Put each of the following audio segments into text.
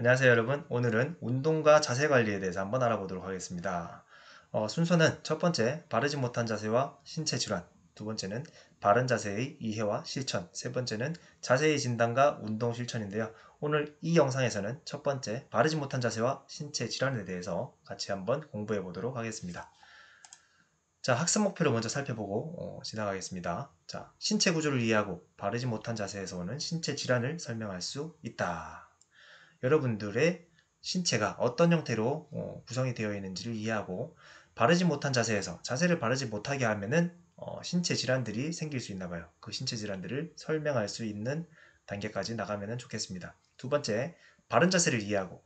안녕하세요 여러분. 오늘은 운동과 자세 관리에 대해서 한번 알아보도록 하겠습니다. 순서는 첫 번째, 바르지 못한 자세와 신체 질환. 두 번째는 바른 자세의 이해와 실천. 세 번째는 자세의 진단과 운동 실천인데요. 오늘 이 영상에서는 첫 번째, 바르지 못한 자세와 신체 질환에 대해서 같이 한번 공부해 보도록 하겠습니다. 자, 학습 목표를 먼저 살펴보고 지나가겠습니다. 자, 신체 구조를 이해하고 바르지 못한 자세에서 오는 신체 질환을 설명할 수 있다. 여러분들의 신체가 어떤 형태로 구성이 되어 있는지를 이해하고 바르지 못한 자세에서 자세를 바르지 못하게 하면은 신체 질환들이 생길 수 있나 봐요. 그 신체 질환들을 설명할 수 있는 단계까지 나가면 좋겠습니다. 두 번째, 바른 자세를 이해하고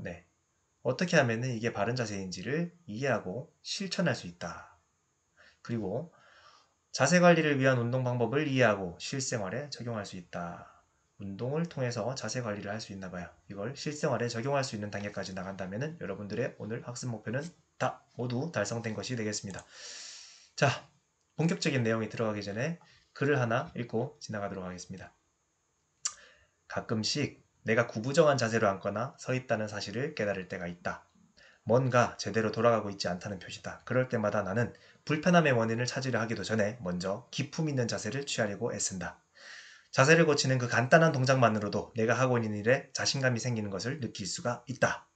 네. 어떻게 하면은 이게 바른 자세인지를 이해하고 실천할 수 있다. 그리고 자세 관리를 위한 운동 방법을 이해하고 실생활에 적용할 수 있다. 운동을 통해서 자세 관리를 할 수 있나 봐요. 이걸 실생활에 적용할 수 있는 단계까지 나간다면 여러분들의 오늘 학습 목표는 다 모두 달성된 것이 되겠습니다. 자, 본격적인 내용이 들어가기 전에 글을 하나 읽고 지나가도록 하겠습니다. 가끔씩 내가 구부정한 자세로 앉거나 서 있다는 사실을 깨달을 때가 있다. 뭔가 제대로 돌아가고 있지 않다는 표시다. 그럴 때마다 나는 불편함의 원인을 찾으려 하기도 전에 먼저 기품 있는 자세를 취하려고 애쓴다. 자세를 고치는 그 간단한 동작만으로도 내가 하고 있는 일에 자신감이 생기는 것을 느낄 수가 있다.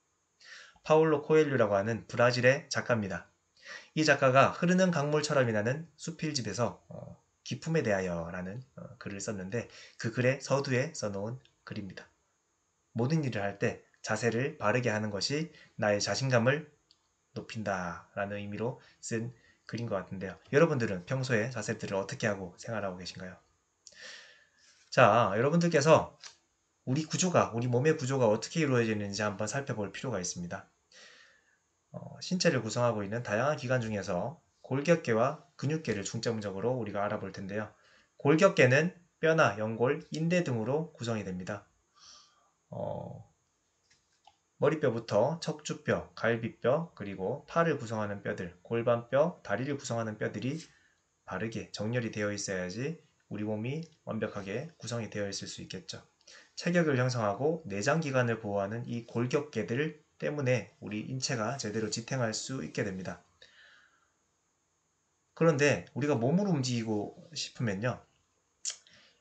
파울로 코엘류라고 하는 브라질의 작가입니다. 이 작가가 흐르는 강물처럼이라는 수필집에서 기품에 대하여라는 글을 썼는데 그 글의 서두에 써놓은 글입니다. 모든 일을 할 때 자세를 바르게 하는 것이 나의 자신감을 높인다라는 의미로 쓴 글인 것 같은데요. 여러분들은 평소에 자세들을 어떻게 하고 생활하고 계신가요? 자, 여러분들께서 우리 몸의 구조가 어떻게 이루어지는지 한번 살펴볼 필요가 있습니다. 신체를 구성하고 있는 다양한 기관 중에서 골격계와 근육계를 중점적으로 우리가 알아볼 텐데요. 골격계는 뼈나 연골, 인대 등으로 구성이 됩니다. 머리뼈부터 척추뼈, 갈비뼈, 그리고 팔을 구성하는 뼈들, 골반뼈, 다리를 구성하는 뼈들이 바르게 정렬이 되어 있어야지 우리 몸이 완벽하게 구성이 되어 있을 수 있겠죠. 체격을 형성하고 내장기관을 보호하는 이 골격계들 때문에 우리 인체가 제대로 지탱할 수 있게 됩니다. 그런데 우리가 몸을 움직이고 싶으면요.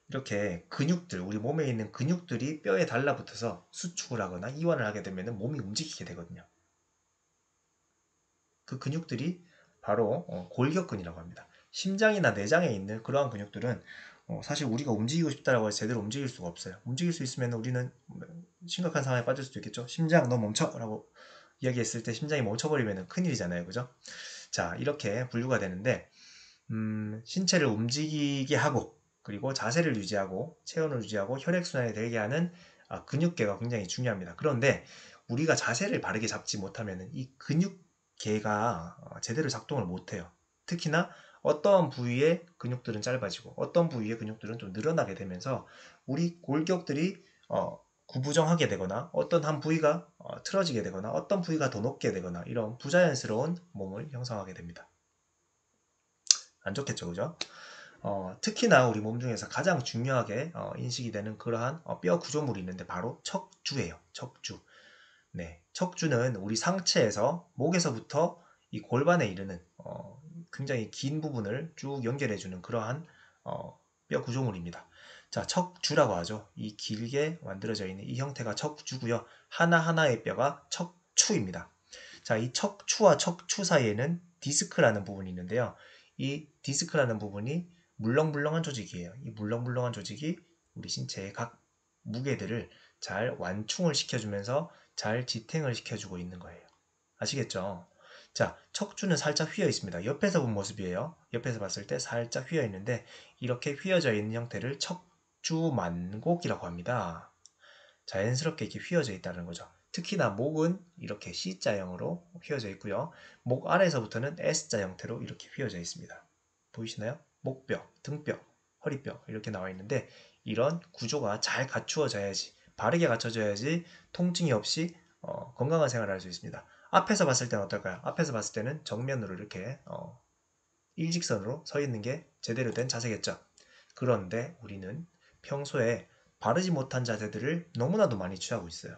이렇게 근육들, 우리 몸에 있는 근육들이 뼈에 달라붙어서 수축을 하거나 이완을 하게 되면 몸이 움직이게 되거든요. 그 근육들이 바로 골격근이라고 합니다. 심장이나 내장에 있는 그러한 근육들은 사실 우리가 움직이고 싶다라고 해서 제대로 움직일 수가 없어요. 움직일 수 있으면 우리는 심각한 상황에 빠질 수도 있겠죠. 심장 너 멈춰! 라고 이야기했을 때 심장이 멈춰버리면 큰일이잖아요. 그죠? 자, 이렇게 분류가 되는데 신체를 움직이게 하고 그리고 자세를 유지하고 체온을 유지하고 혈액순환이 되게 하는 근육계가 굉장히 중요합니다. 그런데 우리가 자세를 바르게 잡지 못하면 이 근육계가 제대로 작동을 못해요. 특히나 어떤 부위의 근육들은 짧아지고 어떤 부위의 근육들은 좀 늘어나게 되면서 우리 골격들이 구부정하게 되거나 어떤 한 부위가 틀어지게 되거나 어떤 부위가 더 높게 되거나 이런 부자연스러운 몸을 형성하게 됩니다. 안 좋겠죠, 그죠? 특히나 우리 몸 중에서 가장 중요하게 인식이 되는 그러한 뼈 구조물이 있는데 바로 척추예요. 척추. 네, 척추는 우리 상체에서 목에서부터 이 골반에 이르는 굉장히 긴 부분을 쭉 연결해주는 그러한 뼈 구조물입니다. 자, 척추라고 하죠. 이 길게 만들어져 있는 이 형태가 척추고요. 하나하나의 뼈가 척추입니다. 자, 이 척추와 척추 사이에는 디스크라는 부분이 있는데요. 이 디스크라는 부분이 물렁물렁한 조직이에요. 이 물렁물렁한 조직이 우리 신체의 각 무게들을 잘 완충을 시켜주면서 잘 지탱을 시켜주고 있는 거예요. 아시겠죠? 자, 척추는 살짝 휘어 있습니다. 옆에서 본 모습이에요. 옆에서 봤을 때 살짝 휘어 있는데 이렇게 휘어져 있는 형태를 척추만곡이라고 합니다. 자연스럽게 이렇게 휘어져 있다는 거죠. 특히나 목은 이렇게 C자형으로 휘어져 있고요. 목 아래에서부터는 S자 형태로 이렇게 휘어져 있습니다. 보이시나요? 목뼈, 등뼈, 허리뼈 이렇게 나와 있는데 이런 구조가 잘 갖추어져야지 바르게 갖춰져야지 통증이 없이 건강한 생활을 할 수 있습니다. 앞에서 봤을 때는 어떨까요? 앞에서 봤을 때는 정면으로 이렇게 일직선으로 서 있는 게 제대로 된 자세겠죠. 그런데 우리는 평소에 바르지 못한 자세들을 너무나도 많이 취하고 있어요.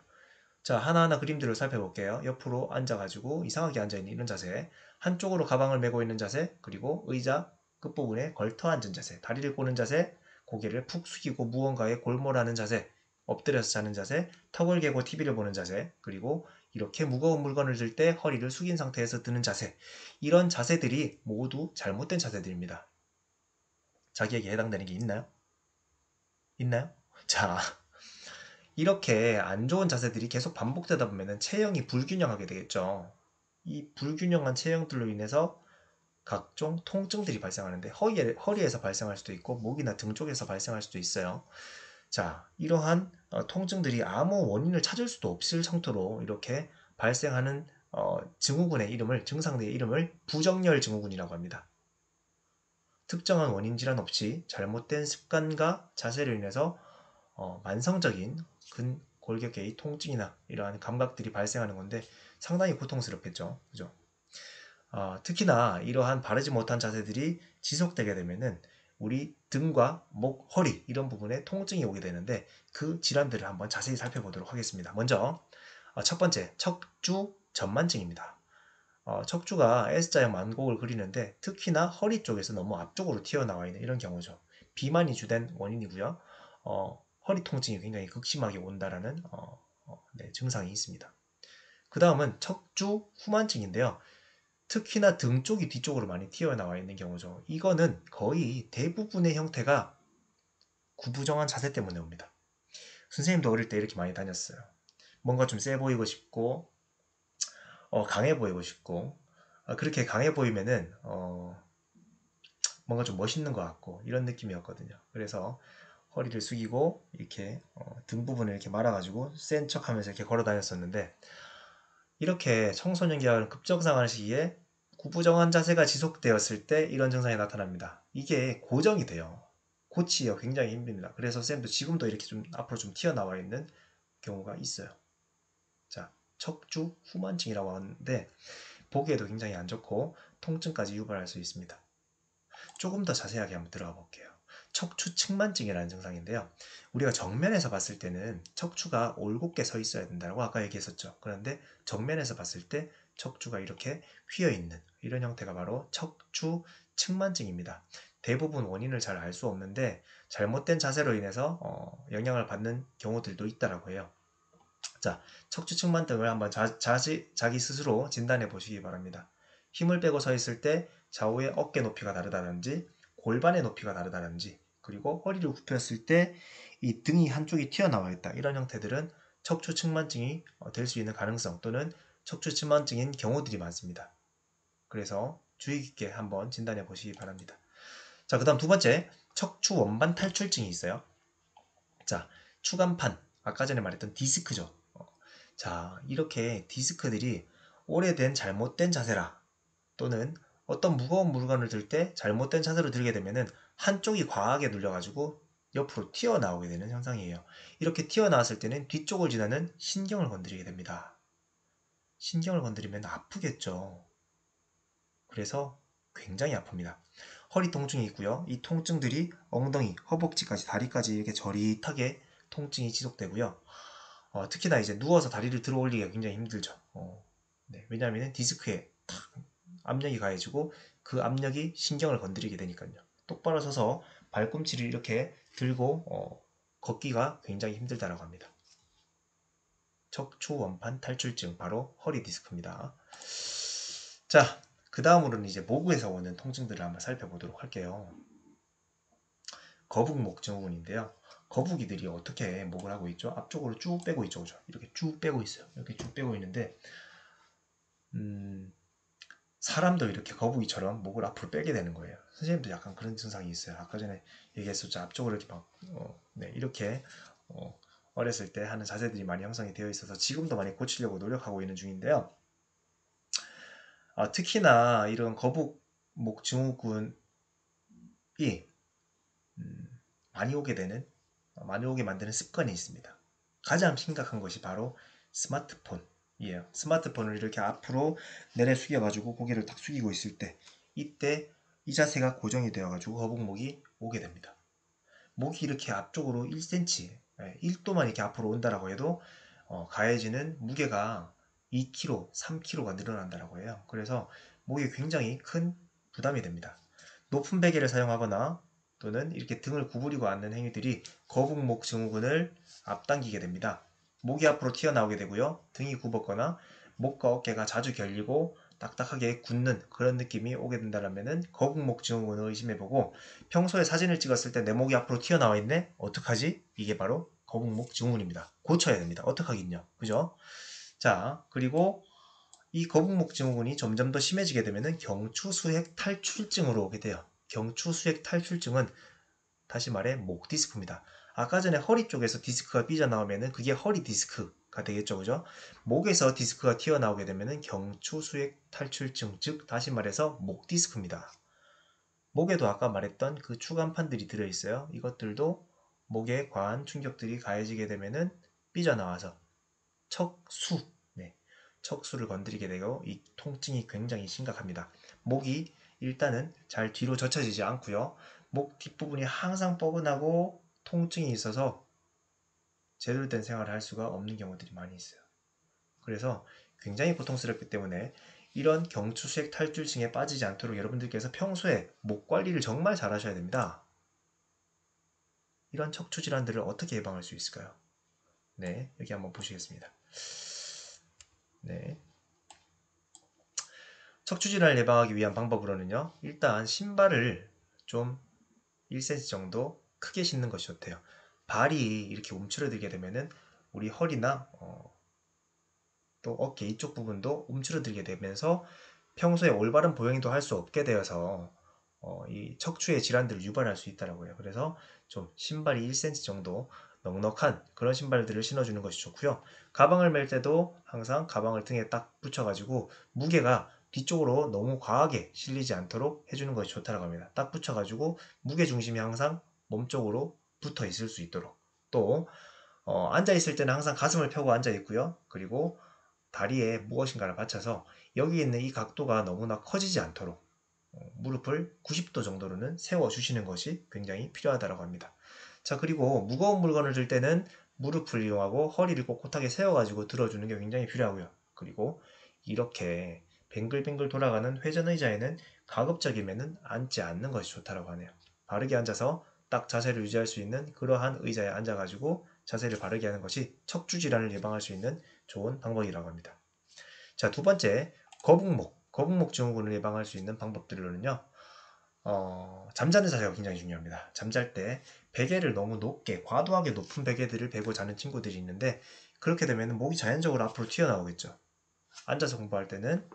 자, 하나하나 그림들을 살펴볼게요. 옆으로 앉아가지고 이상하게 앉아있는 이런 자세, 한쪽으로 가방을 메고 있는 자세, 그리고 의자 끝부분에 걸터 앉은 자세, 다리를 꼬는 자세, 고개를 푹 숙이고 무언가에 골몰하는 자세, 엎드려서 자는 자세, 턱을 개고 TV를 보는 자세, 그리고 이렇게 무거운 물건을 들 때 허리를 숙인 상태에서 드는 자세. 이런 자세들이 모두 잘못된 자세들입니다. 자기에게 해당되는 게 있나요? 있나요? 자, 이렇게 안 좋은 자세들이 계속 반복되다 보면 체형이 불균형하게 되겠죠. 이 불균형한 체형들로 인해서 각종 통증들이 발생하는데 허리에서 발생할 수도 있고 목이나 등 쪽에서 발생할 수도 있어요. 자, 이러한 통증들이 아무 원인을 찾을 수도 없을 상태로 이렇게 발생하는 증후군의 이름을 증상들의 이름을 부정열 증후군이라고 합니다. 특정한 원인 질환 없이 잘못된 습관과 자세로 인해서 만성적인 근골격계의 통증이나 이러한 감각들이 발생하는 건데 상당히 고통스럽겠죠. 그죠? 특히나 이러한 바르지 못한 자세들이 지속되게 되면은 우리 등과 목, 허리 이런 부분에 통증이 오게 되는데 그 질환들을 한번 자세히 살펴보도록 하겠습니다. 먼저 첫 번째 척추 전만증입니다. 척추가 S자형 만곡을 그리는데 특히나 허리 쪽에서 너무 앞쪽으로 튀어나와 있는 이런 경우죠. 비만이 주된 원인이고요. 허리 통증이 굉장히 극심하게 온다라는 네, 증상이 있습니다. 그 다음은 척추 후만증인데요. 특히나 등 쪽이 뒤쪽으로 많이 튀어나와 있는 경우죠. 이거는 거의 대부분의 형태가 구부정한 자세 때문에 옵니다. 선생님도 어릴 때 이렇게 많이 다녔어요. 뭔가 좀 세 보이고 싶고 강해 보이고 싶고 그렇게 강해 보이면은 뭔가 좀 멋있는 것 같고 이런 느낌이었거든요. 그래서 허리를 숙이고 이렇게 등 부분을 이렇게 말아가지고 센 척하면서 이렇게 걸어 다녔었는데 이렇게 청소년기가 급정상하는 시기에 구부정한 자세가 지속되었을 때 이런 증상이 나타납니다. 이게 고정이 돼요. 고치기가 굉장히 힘듭니다. 그래서 쌤도 지금도 이렇게 좀 앞으로 좀 튀어나와 있는 경우가 있어요. 자, 척추 후만증이라고 하는데 보기에도 굉장히 안 좋고 통증까지 유발할 수 있습니다. 조금 더 자세하게 한번 들어가 볼게요. 척추 측만증이라는 증상인데요. 우리가 정면에서 봤을 때는 척추가 올곧게 서 있어야 된다고 아까 얘기했었죠. 그런데 정면에서 봤을 때 척추가 이렇게 휘어 있는 이런 형태가 바로 척추 측만증입니다. 대부분 원인을 잘 알 수 없는데 잘못된 자세로 인해서 영향을 받는 경우들도 있다라고 해요. 자, 척추 측만증을 한번 자기 스스로 진단해 보시기 바랍니다. 힘을 빼고 서 있을 때 좌우의 어깨 높이가 다르다든지 골반의 높이가 다르다든지 그리고 허리를 굽혔을 때 이 등이 한쪽이 튀어나와 있다. 이런 형태들은 척추 측만증이 될 수 있는 가능성 또는 척추 측만증인 경우들이 많습니다. 그래서 주의 깊게 한번 진단해 보시기 바랍니다. 자, 그 다음 두 번째 척추 원반 탈출증이 있어요. 자, 추간판 아까 전에 말했던 디스크죠. 자, 이렇게 디스크들이 오래된 잘못된 자세라 또는 어떤 무거운 물건을 들 때 잘못된 자세로 들게 되면은 한쪽이 과하게 눌려가지고 옆으로 튀어나오게 되는 현상이에요. 이렇게 튀어나왔을 때는 뒤쪽을 지나는 신경을 건드리게 됩니다. 신경을 건드리면 아프겠죠. 그래서 굉장히 아픕니다. 허리 통증이 있고요. 이 통증들이 엉덩이, 허벅지까지, 다리까지 이렇게 저릿하게 통증이 지속되고요. 특히나 이제 누워서 다리를 들어 올리기가 굉장히 힘들죠. 네, 왜냐하면 디스크에 탁 압력이 가해지고 그 압력이 신경을 건드리게 되니까요. 똑바로 서서 발꿈치를 이렇게 들고 걷기가 굉장히 힘들다라고 합니다. 척추 원판 탈출증, 바로 허리 디스크입니다. 자, 그 다음으로는 이제 목에서 오는 통증들을 한번 살펴보도록 할게요. 거북목 증후군인데요. 거북이들이 어떻게 목을 하고 있죠? 앞쪽으로 쭉 빼고 있죠. 그죠? 이렇게 쭉 빼고 있어요. 이렇게 쭉 빼고 있는데 사람도 이렇게 거북이처럼 목을 앞으로 빼게 되는 거예요. 선생님도 약간 그런 증상이 있어요. 아까 전에 얘기했었죠. 앞쪽으로 이렇게 막 네, 이렇게 어렸을 때 하는 자세들이 많이 형성이 되어 있어서 지금도 많이 고치려고 노력하고 있는 중인데요. 특히나 이런 거북목 증후군이 많이 오게 만드는 습관이 있습니다. 가장 심각한 것이 바로 스마트폰이에요. 스마트폰을 이렇게 앞으로 내려 숙여가지고 고개를 딱 숙이고 있을 때 이때 이 자세가 고정이 되어가지고 거북목이 오게 됩니다. 목이 이렇게 앞쪽으로 1cm, 1도만 이렇게 앞으로 온다라고 해도 가해지는 무게가 2kg, 3kg가 늘어난다고 해요. 그래서 목에 굉장히 큰 부담이 됩니다. 높은 베개를 사용하거나 또는 이렇게 등을 구부리고 앉는 행위들이 거북목 증후군을 앞당기게 됩니다. 목이 앞으로 튀어나오게 되고요. 등이 굽었거나 목과 어깨가 자주 결리고 딱딱하게 굳는 그런 느낌이 오게 된다면 거북목 증후군을 의심해보고, 평소에 사진을 찍었을 때 내 목이 앞으로 튀어나와 있네? 어떡하지? 이게 바로 거북목 증후군입니다. 고쳐야 됩니다. 어떡하긴요. 그죠? 자, 그리고 이 거북목 증후군이 점점 더 심해지게 되면 경추수액 탈출증으로 오게 돼요. 경추수액 탈출증은 다시 말해 목 디스크입니다. 아까 전에 허리 쪽에서 디스크가 삐져나오면 그게 허리 디스크가 되겠죠. 그죠? 목에서 디스크가 튀어나오게 되면 경추수액 탈출증, 즉 다시 말해서 목 디스크입니다. 목에도 아까 말했던 그 추간판들이 들어있어요. 이것들도 목에 과한 충격들이 가해지게 되면 삐져나와서 척수, 척수를 건드리게 되고 이 통증이 굉장히 심각합니다. 목이 일단은 잘 뒤로 젖혀지지 않고요. 목 뒷부분이 항상 뻐근하고 통증이 있어서 제대로 된 생활을 할 수가 없는 경우들이 많이 있어요. 그래서 굉장히 고통스럽기 때문에 이런 경추수액 탈출증에 빠지지 않도록 여러분들께서 평소에 목 관리를 정말 잘 하셔야 됩니다. 이런 척추 질환들을 어떻게 예방할 수 있을까요? 네, 여기 한번 보시겠습니다. 네. 척추 질환을 예방하기 위한 방법으로는요. 일단 신발을 좀 1cm 정도 크게 신는 것이 좋대요. 발이 이렇게 움츠러들게 되면은 우리 허리나 또 어깨 이쪽 부분도 움츠러들게 되면서 평소에 올바른 보행도 할 수 없게 되어서 이 척추의 질환들을 유발할 수 있다고 해요. 그래서 좀 신발이 1cm 정도 넉넉한 그런 신발들을 신어주는 것이 좋고요. 가방을 멜 때도 항상 가방을 등에 딱 붙여가지고 무게가 뒤쪽으로 너무 과하게 실리지 않도록 해주는 것이 좋다고 합니다. 딱 붙여가지고 무게 중심이 항상 몸쪽으로 붙어 있을 수 있도록. 또 앉아 있을 때는 항상 가슴을 펴고 앉아 있고요. 그리고 다리에 무엇인가를 받쳐서 여기 있는 이 각도가 너무나 커지지 않도록 무릎을 90도 정도로는 세워주시는 것이 굉장히 필요하다고 합니다. 자, 그리고 무거운 물건을 들 때는 무릎을 이용하고 허리를 꼿꼿하게 세워가지고 들어주는 게 굉장히 필요하고요. 그리고 이렇게 뱅글뱅글 돌아가는 회전의자에는 가급적이면 앉지 않는 것이 좋다고 하네요. 바르게 앉아서 딱 자세를 유지할 수 있는 그러한 의자에 앉아가지고 자세를 바르게 하는 것이 척추 질환을 예방할 수 있는 좋은 방법이라고 합니다. 자, 두 번째, 거북목 증후군을 예방할 수 있는 방법들로는요. 잠자는 자세가 굉장히 중요합니다. 잠잘 때 베개를 너무 높게, 과도하게 높은 베개들을 베고 자는 친구들이 있는데 그렇게 되면 목이 자연적으로 앞으로 튀어나오겠죠. 앉아서 공부할 때는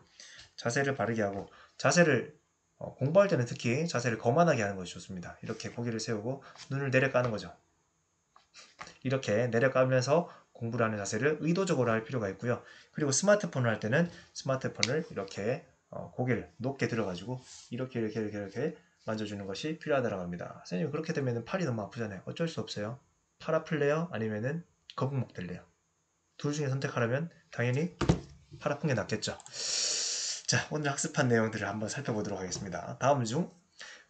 자세를 바르게 하고, 자세를 공부할 때는 특히 자세를 거만하게 하는 것이 좋습니다. 이렇게 고개를 세우고 눈을 내려 까는 거죠. 이렇게 내려가면서 공부를 하는 자세를 의도적으로 할 필요가 있고요. 그리고 스마트폰을 할 때는 스마트폰을 이렇게 고개를 높게 들어가지고 이렇게 만져주는 것이 필요하다고 합니다. 선생님, 그렇게 되면 팔이 너무 아프잖아요. 어쩔 수 없어요. 팔 아플래요? 아니면은 거북목 될래요? 둘 중에 선택하라면 당연히 팔 아픈 게 낫겠죠. 자, 오늘 학습한 내용들을 한번 살펴보도록 하겠습니다. 다음 중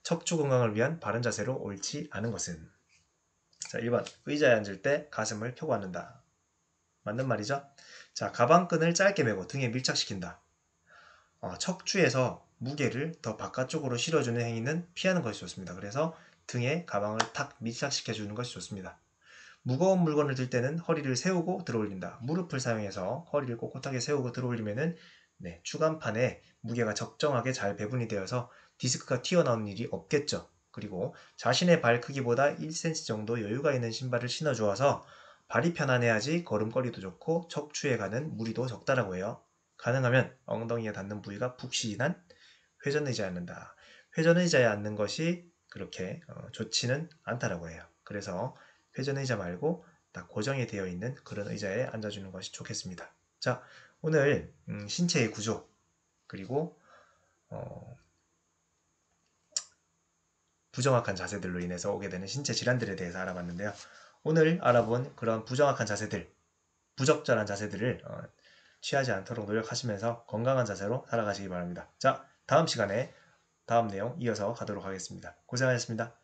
척추 건강을 위한 바른 자세로 옳지 않은 것은? 자, 1번 의자에 앉을 때 가슴을 펴고 앉는다. 맞는 말이죠? 자, 가방끈을 짧게 매고 등에 밀착시킨다. 척추에서 무게를 더 바깥쪽으로 실어주는 행위는 피하는 것이 좋습니다. 그래서 등에 가방을 탁 밀착시켜주는 것이 좋습니다. 무거운 물건을 들 때는 허리를 세우고 들어올린다. 무릎을 사용해서 허리를 꼿꼿하게 세우고 들어올리면은 추간판에 무게가 적정하게 잘 배분이 되어서 디스크가 튀어나오는 일이 없겠죠. 그리고 자신의 발 크기보다 1cm 정도 여유가 있는 신발을 신어주어서 발이 편안해야지 걸음걸이도 좋고 척추에 가는 무리도 적다라고 해요. 가능하면 엉덩이에 닿는 부위가 푹신한 회전의자에 앉는다. 회전의자에 앉는 것이 그렇게 좋지는 않다라고 해요. 그래서 회전의자 말고 딱 고정이 되어 있는 그런 의자에 앉아주는 것이 좋겠습니다. 자, 오늘 신체의 구조 그리고 부정확한 자세들로 인해서 오게 되는 신체 질환들에 대해서 알아봤는데요. 오늘 알아본 그런 부정확한 자세들, 부적절한 자세들을 취하지 않도록 노력하시면서 건강한 자세로 살아가시기 바랍니다. 자, 다음 시간에 다음 내용 이어서 가도록 하겠습니다. 고생하셨습니다.